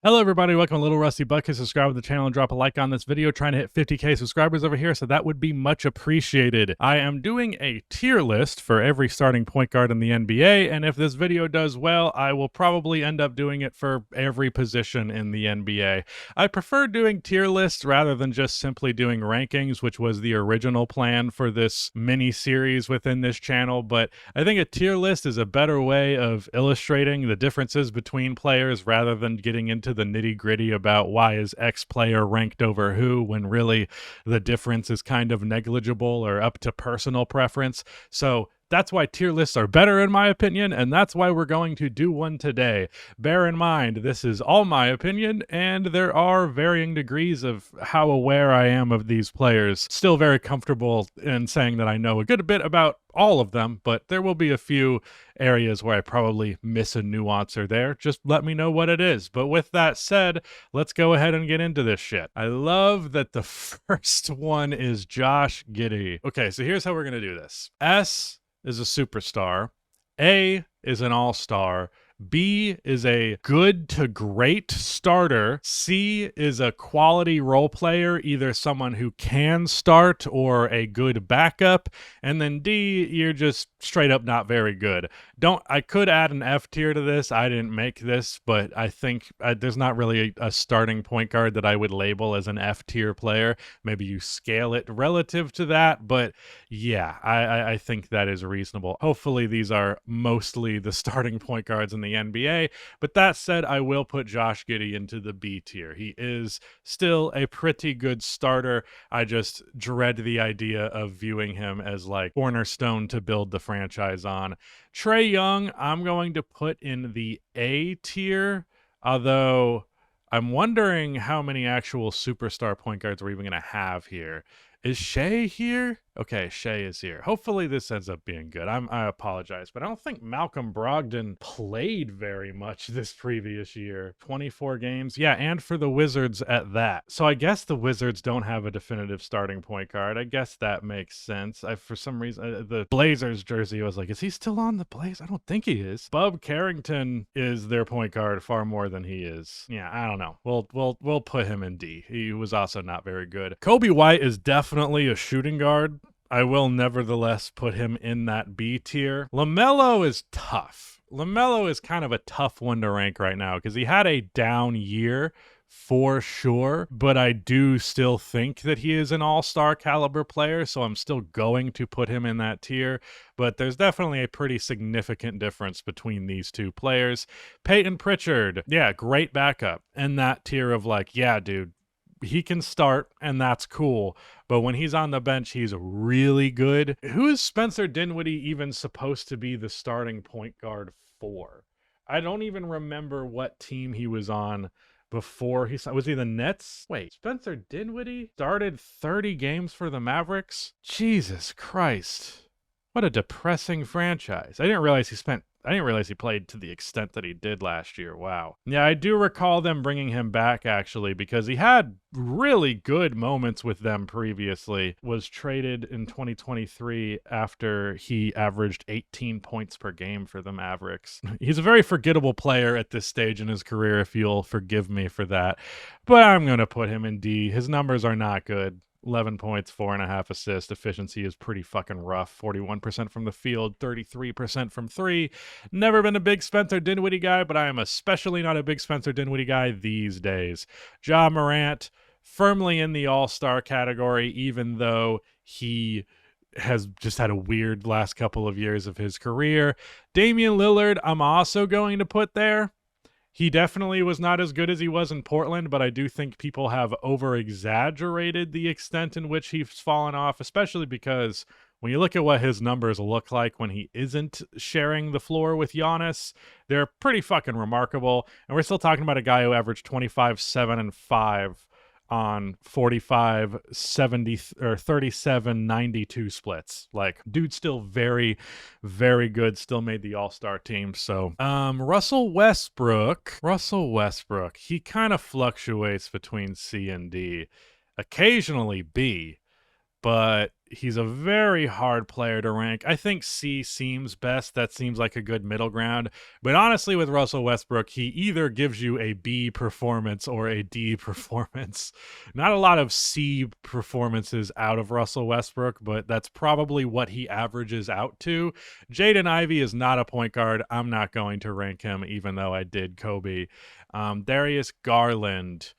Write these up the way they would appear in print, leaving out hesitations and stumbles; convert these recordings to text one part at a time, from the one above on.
Hello everybody, welcome to Little Rusty Bucket. Subscribe to the channel and drop a like on this video. Trying to hit 50k subscribers over here, so that would be much appreciated. I am doing a tier list for every starting point guard in the NBA, and if this video does well, I will probably end up doing it for every position in the NBA. I prefer doing tier lists rather than just simply doing rankings, which was the original plan for this mini series within this channel, but I think a tier list is a better way of illustrating the differences between players rather than getting into the nitty-gritty about why is X player ranked over who, when really the difference is kind of negligible or up to personal preference. So that's why tier lists are better in my opinion, and that's why we're going to do one today. Bear in mind, this is all my opinion, and there are varying degrees of how aware I am of these players. Still very comfortable in saying that I know a good bit about all of them, but there will be a few areas where I probably miss a nuance or there. Just let me know what it is. But with that said, let's go ahead and get into this shit. I love that the first one is Josh Giddey. Okay, so here's how we're going to do this. S is a superstar. A is an all-star. B is a good to great starter. C is a quality role player, either someone who can start or a good backup. And then D, you're just straight up not very good. I could add an F tier to this. I didn't make this, but I think there's not really a starting point guard that I would label as an F tier player. Maybe you scale it relative to that, but yeah, I think that is reasonable. Hopefully these are mostly the starting point guards in the NBA, but that said, I will put Josh Giddey into the B tier. He is still a pretty good starter. I just dread the idea of viewing him as like cornerstone to build the franchise on. Trae Young, I'm going to put in the A tier, although I'm wondering how many actual superstar point guards we're even going to have here. Is Shea here? Okay, Shea is here. Hopefully this ends up being good. I apologize, but I don't think Malcolm Brogdon played very much this previous year. 24 games. Yeah, and for the Wizards at that. So I guess the Wizards don't have a definitive starting point guard. I guess that makes sense. For some reason, the Blazers jersey, I was like, is he still on the Blazers? I don't think he is. Bub Carrington is their point guard far more than he is. Yeah, I don't know. We'll put him in D. He was also not very good. Kobe White is definitely a shooting guard. I will nevertheless put him in that B tier. LaMelo is tough. LaMelo is kind of a tough one to rank right now because he had a down year for sure, but I do still think that he is an all-star caliber player, so I'm still going to put him in that tier, but there's definitely a pretty significant difference between these two players. Peyton Pritchard, yeah, great backup, and that tier of like, yeah, dude, he can start, and that's cool. But when he's on the bench, he's really good. Who is Spencer Dinwiddie even supposed to be the starting point guard for? I don't even remember what team he was on before was he the Nets? Wait, Spencer Dinwiddie started 30 games for the Mavericks? Jesus Christ. What a depressing franchise. I didn't realize he played to the extent that he did last year. Wow. Yeah, I do recall them bringing him back, actually, because he had really good moments with them previously. Was traded in 2023 after he averaged 18 points per game for the Mavericks. He's a very forgettable player at this stage in his career, if you'll forgive me for that. But I'm going to put him in D. His numbers are not good. 11 points, 4.5 assists. Efficiency is pretty fucking rough. 41% from the field, 33% from three. Never been a big Spencer Dinwiddie guy, but I am especially not a big Spencer Dinwiddie guy these days. Ja Morant, firmly in the all-star category, even though he has just had a weird last couple of years of his career. Damian Lillard, I'm also going to put there. He definitely was not as good as he was in Portland, but I do think people have over-exaggerated the extent in which he's fallen off, especially because when you look at what his numbers look like when he isn't sharing the floor with Giannis, they're pretty fucking remarkable. And we're still talking about a guy who averaged 25, 7, and 5 on 45, 70, or 37, 92 splits. Like, dude's still very, very good. Still made the all-star team. So, Russell Westbrook, he kind of fluctuates between C and D, occasionally B, but he's a very hard player to rank. I think C seems best. That seems like a good middle ground. But honestly, with Russell Westbrook, he either gives you a B performance or a D performance. Not a lot of C performances out of Russell Westbrook, but that's probably what he averages out to. Jaden Ivey is not a point guard. I'm not going to rank him, even though I did Kobe. Darius Garland.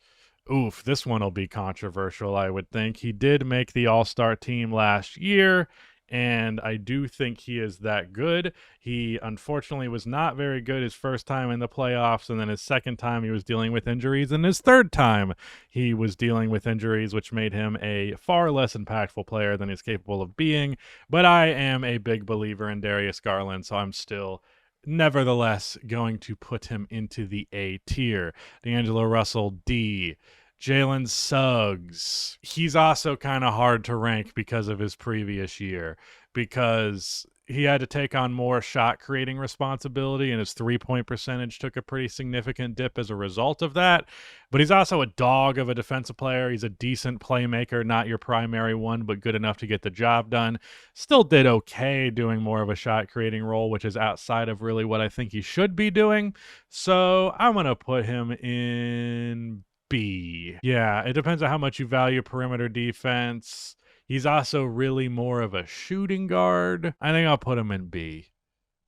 Oof, this one will be controversial, I would think. He did make the All-Star team last year, and I do think he is that good. He unfortunately was not very good his first time in the playoffs, and then his second time he was dealing with injuries, and his third time he was dealing with injuries, which made him a far less impactful player than he's capable of being. But I am a big believer in Darius Garland, so I'm still nevertheless going to put him into the A tier. D'Angelo Russell, D. Jalen Suggs. He's also kind of hard to rank because of his previous year, because he had to take on more shot creating responsibility, and his 3-point percentage took a pretty significant dip as a result of that. But he's also a dog of a defensive player. He's a decent playmaker, not your primary one, but good enough to get the job done. Still did okay doing more of a shot creating role, which is outside of really what I think he should be doing. So I'm going to put him in B. Yeah, it depends on how much you value perimeter defense. He's also really more of a shooting guard. I think I'll put him in B,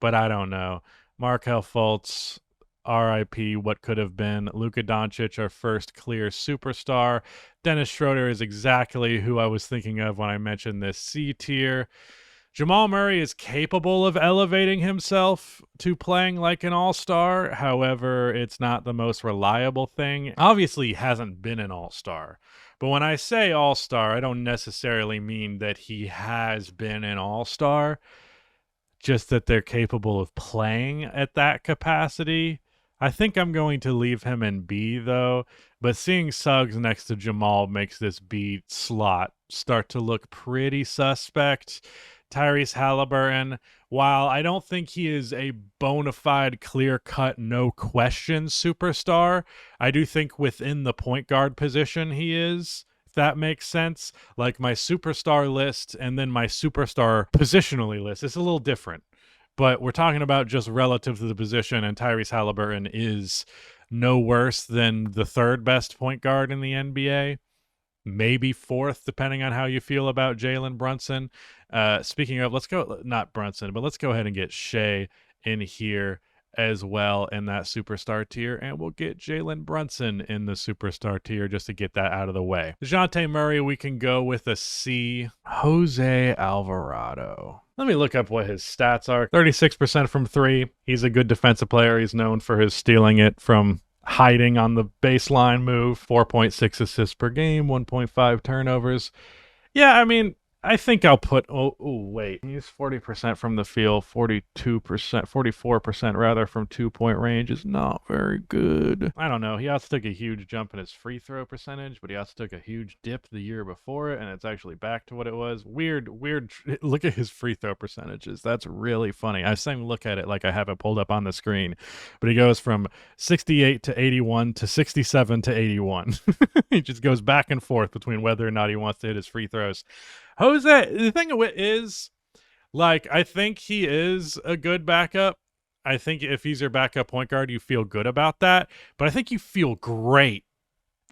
but I don't know. Markelle Fultz, RIP, what could have been. Luka Doncic, our first clear superstar. Dennis Schroeder is exactly who I was thinking of when I mentioned this C tier. Jamal Murray is capable of elevating himself to playing like an all-star. However, it's not the most reliable thing. Obviously, he hasn't been an all-star. But when I say all-star, I don't necessarily mean that he has been an all-star, just that they're capable of playing at that capacity. I think I'm going to leave him in B, though. But seeing Suggs next to Jamal makes this B slot start to look pretty suspect. Tyrese Halliburton, while I don't think he is a bona fide, clear-cut, no-question superstar, I do think within the point guard position he is, if that makes sense. Like my superstar list and then my superstar positionally list is a little different. But we're talking about just relative to the position, and Tyrese Halliburton is no worse than the third best point guard in the NBA. Maybe fourth, depending on how you feel about Jalen Brunson. Speaking of, let's go, not Brunson, but let's go ahead and get Shea in here as well in that superstar tier, and we'll get Jalen Brunson in the superstar tier just to get that out of the way. DeJounte Murray, we can go with a C. Jose Alvarado. Let me look up what his stats are. 36% from three. He's a good defensive player. He's known for his stealing it from hiding on the baseline move. 4.6 assists per game, 1.5 turnovers. Yeah, I mean, I think I'll put, wait. He's 40% from the field, 44% rather from 2-point range is not very good. I don't know. He also took a huge jump in his free throw percentage, but he also took a huge dip the year before it, and it's actually back to what it was. Weird. Look at his free throw percentages. That's really funny. I was saying look at it like I have it pulled up on the screen, but he goes from 68 to 81 to 67 to 81. He just goes back and forth between whether or not he wants to hit his free throws. Jose, the thing is, like, I think he is a good backup. I think if he's your backup point guard, you feel good about that. But I think you feel great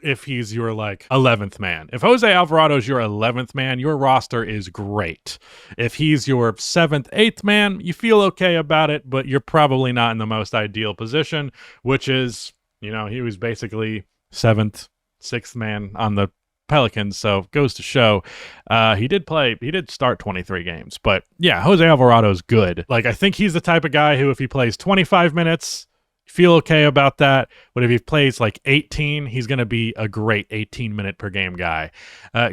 if he's your, like, 11th man. If Jose Alvarado is your 11th man, your roster is great. If he's your 7th, 8th man, you feel okay about it, but you're probably not in the most ideal position, which is, you know, he was basically 7th, 6th man on the Pelicans, so goes to show he did start 23 games, but yeah, Jose Alvarado's good. Like, I think he's the type of guy who, if he plays 25 minutes, feel okay about that, but if he plays like 18, he's going to be a great 18-minute per game guy.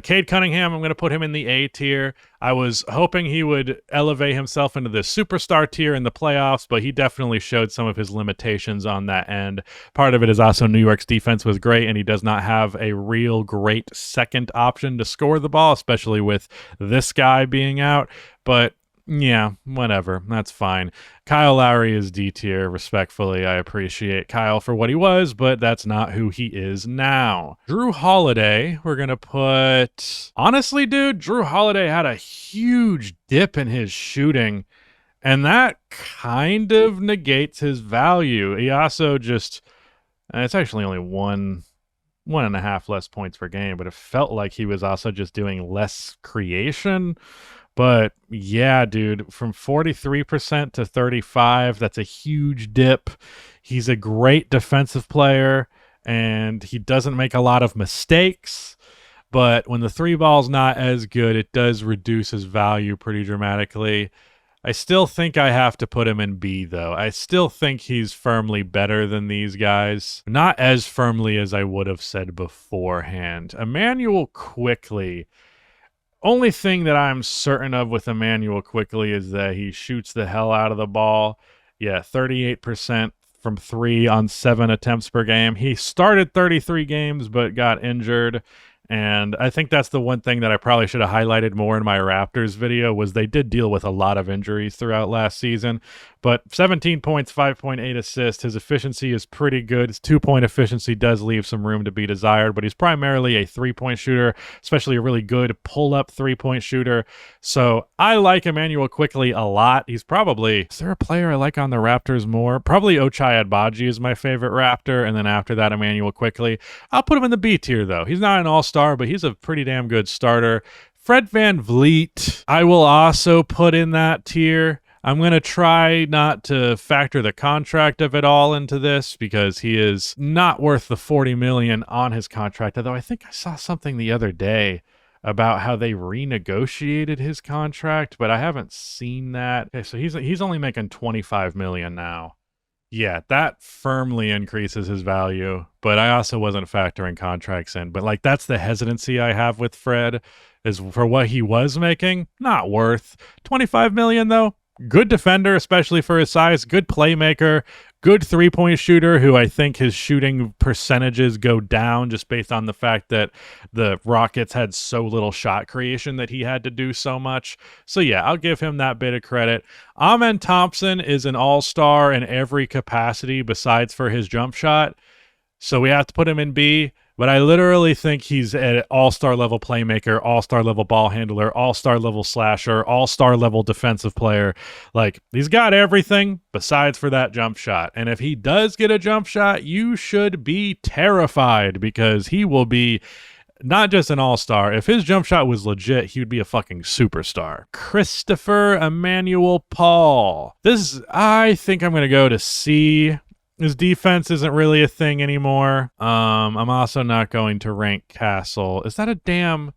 Cade Cunningham, I'm going to put him in the A tier. I was hoping he would elevate himself into the superstar tier in the playoffs, but he definitely showed some of his limitations on that end. Part of it is also New York's defense was great, and he does not have a real great second option to score the ball, especially with this guy being out. But Yeah, whatever. That's fine. Kyle Lowry is D tier, respectfully. I appreciate Kyle for what he was, but that's not who he is now. Drew Holiday, we're going to put. Honestly, dude, Drew Holiday had a huge dip in his shooting, and that kind of negates his value. He also just. It's actually only one and a half less points per game, but it felt like he was also just doing less creation. But yeah, dude, from 43% to 35, that's a huge dip. He's a great defensive player, and he doesn't make a lot of mistakes. But when the three ball's not as good, it does reduce his value pretty dramatically. I still think I have to put him in B, though. I still think he's firmly better than these guys. Not as firmly as I would have said beforehand. Emmanuel Quickley. Only thing that I'm certain of with Emmanuel Quickley is that he shoots the hell out of the ball. Yeah, 38% from 3 on 7 attempts per game. He started 33 games but got injured. And I think that's the one thing that I probably should have highlighted more in my Raptors video was they did deal with a lot of injuries throughout last season. But 17 points, 5.8 assists. His efficiency is pretty good. His 2-point efficiency does leave some room to be desired, but he's primarily a 3-point shooter, especially a really good pull-up 3-point shooter. So I like Emmanuel Quickley a lot. He's probably... Is there a player I like on the Raptors more? Probably Ochai Agbaji is my favorite Raptor, and then after that, Emmanuel Quickley. I'll put him in the B tier, though. He's not an all-star, but he's a pretty damn good starter. Fred VanVleet, I will also put in that tier. I'm going to try not to factor the contract of it all into this because he is not worth the $40 million on his contract, although I think I saw something the other day about how they renegotiated his contract, but I haven't seen that. Okay, so he's only making $25 million now. Yeah, that firmly increases his value, but I also wasn't factoring contracts in. But like that's the hesitancy I have with Fred is for what he was making, not worth. $25 million though. Good defender, especially for his size. Good playmaker. Good 3-point shooter who I think his shooting percentages go down just based on the fact that the Rockets had so little shot creation that he had to do so much. So yeah, I'll give him that bit of credit. Amen Thompson is an all-star in every capacity besides for his jump shot. So we have to put him in B. But I literally think he's an all-star level playmaker, all-star level ball handler, all-star level slasher, all-star level defensive player. Like, he's got everything besides for that jump shot. And if he does get a jump shot, you should be terrified because he will be not just an all-star. If his jump shot was legit, he would be a fucking superstar. Christopher Emmanuel Paul. I think I'm going to go to C. His defense isn't really a thing anymore. I'm also not going to rank Castle. Is that a damn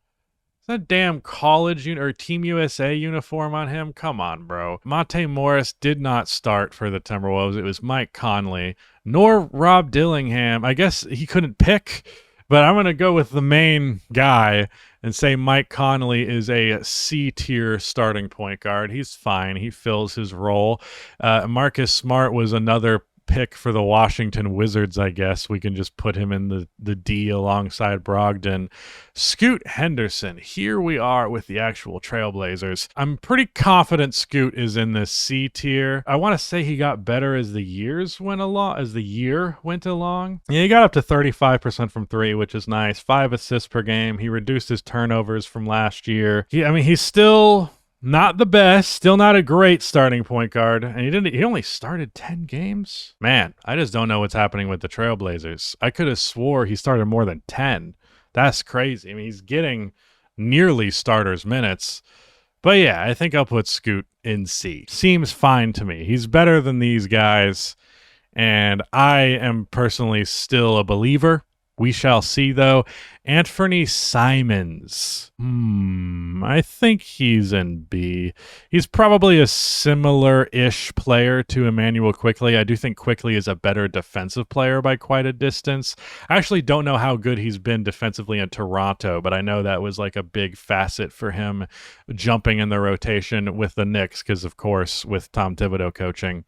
college or Team USA uniform on him? Come on, bro. Monte Morris did not start for the Timberwolves. It was Mike Conley, nor Rob Dillingham. I guess he couldn't pick, but I'm going to go with the main guy and say Mike Conley is a C-tier starting point guard. He's fine. He fills his role. Marcus Smart was another pick for the Washington Wizards, I guess. We can just put him in the D alongside Brogdon. Scoot Henderson. Here we are with the actual Trailblazers. I'm pretty confident Scoot is in this C tier. I want to say he got better as the year went along. Yeah, he got up to 35% from 3, which is nice. 5 assists per game. He reduced his turnovers from last year. He's still not the best, still not a great starting point guard, and he only started 10 games. Man, I just don't know what's happening with the Trailblazers. I could have swore he started more than 10. That's crazy. He's getting nearly starters minutes. But yeah, I think I'll put Scoot in C. Seems fine to me. He's better than these guys, and I am personally still a believer. We shall see, though. Anthony Simons. I think he's in B. He's probably a similar-ish player to Emmanuel Quickley. I do think Quickley is a better defensive player by quite a distance. I actually don't know how good he's been defensively in Toronto, but I know that was like a big facet for him jumping in the rotation with the Knicks because, of course, with Tom Thibodeau coaching.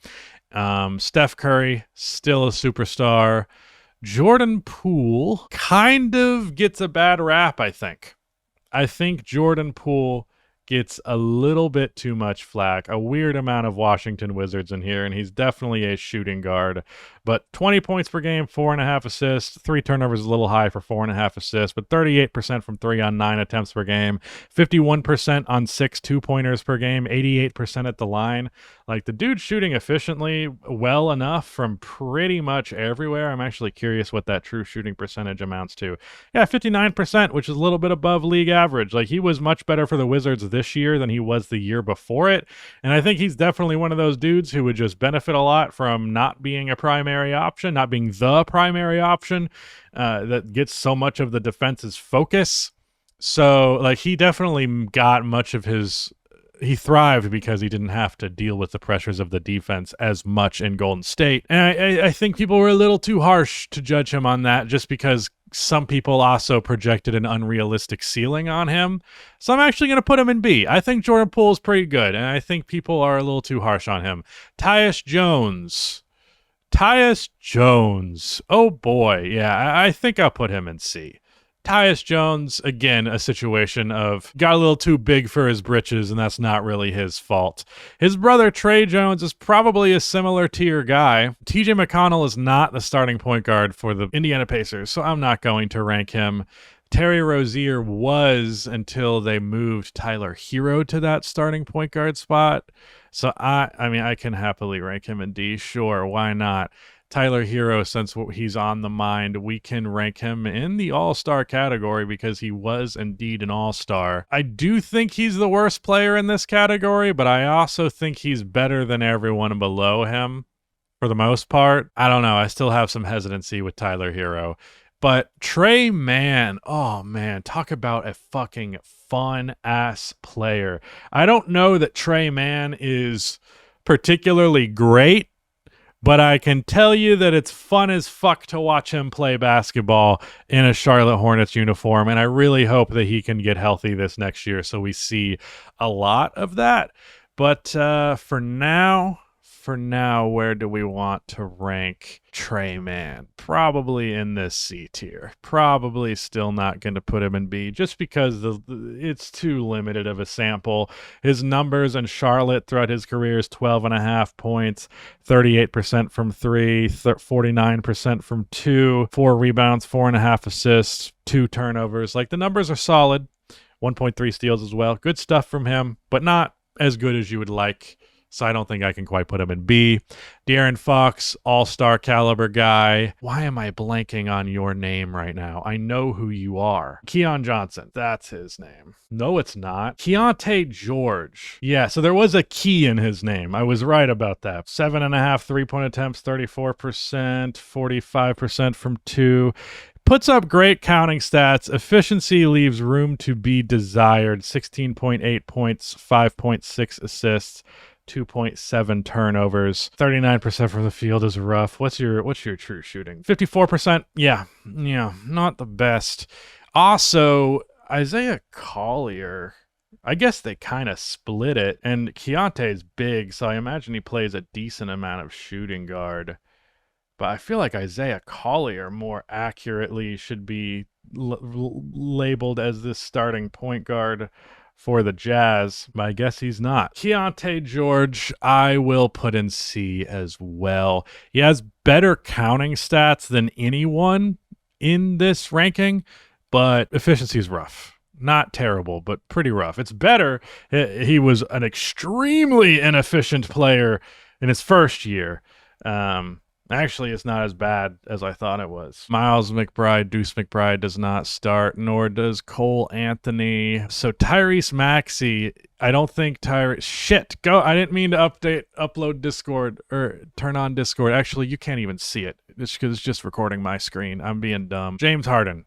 Steph Curry, still a superstar. Jordan Poole kind of gets a bad rap, I think. I think Jordan Poole gets a little bit too much flack, a weird amount of Washington Wizards in here, and he's definitely a shooting guard. But 20 points per game, 4.5 assists, 3 turnovers is a little high for 4.5 assists, but 38% from 3 on 9 attempts per game, 51% on 6 2-pointers per game, 88% at the line. Like, the dude's shooting efficiently well enough from pretty much everywhere. I'm actually curious what that true shooting percentage amounts to. Yeah, 59%, which is a little bit above league average. Like, he was much better for the Wizards this year than he was the year before it. And I think he's definitely one of those dudes who would just benefit a lot from not being a primary option, not being the primary option that gets so much of the defense's focus. So, like, he definitely got much of his... He thrived because he didn't have to deal with the pressures of the defense as much in Golden State. And I think people were a little too harsh to judge him on that just because some people also projected an unrealistic ceiling on him. So I'm actually going to put him in B. I think Jordan Poole is pretty good, and I think people are a little too harsh on him. Tyus Jones. Oh boy. Yeah, I think I'll put him in C. Tyus Jones, again, a situation of got a little too big for his britches, and that's not really his fault. His brother, Trey Jones, is probably a similar tier guy. TJ McConnell is not the starting point guard for the Indiana Pacers, so I'm not going to rank him. Terry Rozier was until they moved Tyler Hero to that starting point guard spot. So I mean, I can happily rank him in D. Sure, why not? Tyler Hero, since he's on the mind, we can rank him in the all-star category because he was indeed an all-star. I do think he's the worst player in this category, but I also think he's better than everyone below him for the most part. I don't know. I still have some hesitancy with Tyler Hero. But Trey Mann, oh man, talk about a fucking fun-ass player. I don't know that Trey Mann is particularly great, but I can tell you that it's fun as fuck to watch him play basketball in a Charlotte Hornets uniform, and I really hope that he can get healthy this next year so we see a lot of that. But for now, where do we want to rank Trey Mann? Probably in this C tier. Probably still not going to put him in B just because it's too limited of a sample. His numbers in Charlotte throughout his career is 12.5 points, 38% from 3, 49% from 2, 4 rebounds, 4.5 assists, 2 turnovers. Like, the numbers are solid. 1.3 steals as well. Good stuff from him, but not as good as you would like. So I don't think I can quite put him in B. De'Aaron Fox, all-star caliber guy. Why am I blanking on your name right now? I know who you are. Keon Johnson. That's his name. No, it's not. Keontae George. Yeah, so there was a key in his name. I was right about that. 7.5 three-point attempts, 34%, 45% from 2. Puts up great counting stats. Efficiency leaves room to be desired. 16.8 points, 5.6 assists. 2.7 turnovers, 39% from the field is rough. What's your true shooting? 54%. Yeah, not the best. Also, Isaiah Collier, I guess they kind of split it, and Keontae's big, so I imagine he plays a decent amount of shooting guard. But I feel like Isaiah Collier more accurately should be labeled as this starting point guard for the Jazz, but I guess he's not. Keontae George, I will put in C as well. He has better counting stats than anyone in this ranking, but efficiency is rough. Not terrible, but pretty rough. It's better. He was an extremely inefficient player in his first year. Actually, it's not as bad as I thought it was. Miles McBride, Deuce McBride does not start, nor does Cole Anthony. So Tyrese Maxey, I don't think I didn't mean to upload Discord or turn on Discord. Actually, you can't even see it. It's because it's just recording my screen. I'm being dumb. James Harden,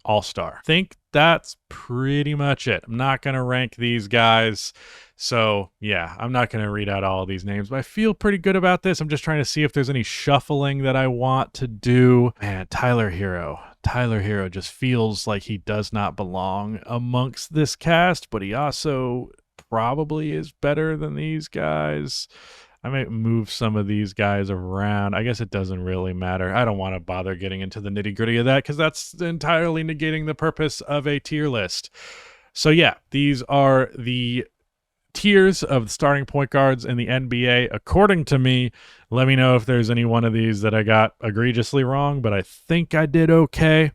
all-star. Think that's pretty much it. I'm not going to rank these guys. So, yeah, I'm not going to read out all of these names, but I feel pretty good about this. I'm just trying to see if there's any shuffling that I want to do. Man, Tyler Hero just feels like he does not belong amongst this cast, but he also probably is better than these guys. I might move some of these guys around. I guess it doesn't really matter. I don't want to bother getting into the nitty-gritty of that because that's entirely negating the purpose of a tier list. So yeah, these are the tiers of the starting point guards in the NBA according to me. Let me know if there's any one of these that I got egregiously wrong, but I think I did okay.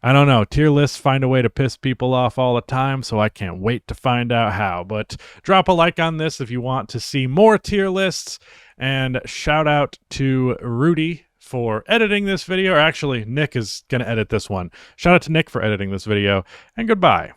I don't know. Tier lists find a way to piss people off all the time, so I can't wait to find out how. But drop a like on this if you want to see more tier lists, and shout out to Rudy for editing this video. Or actually, Nick is going to edit this one. Shout out to Nick for editing this video, and goodbye.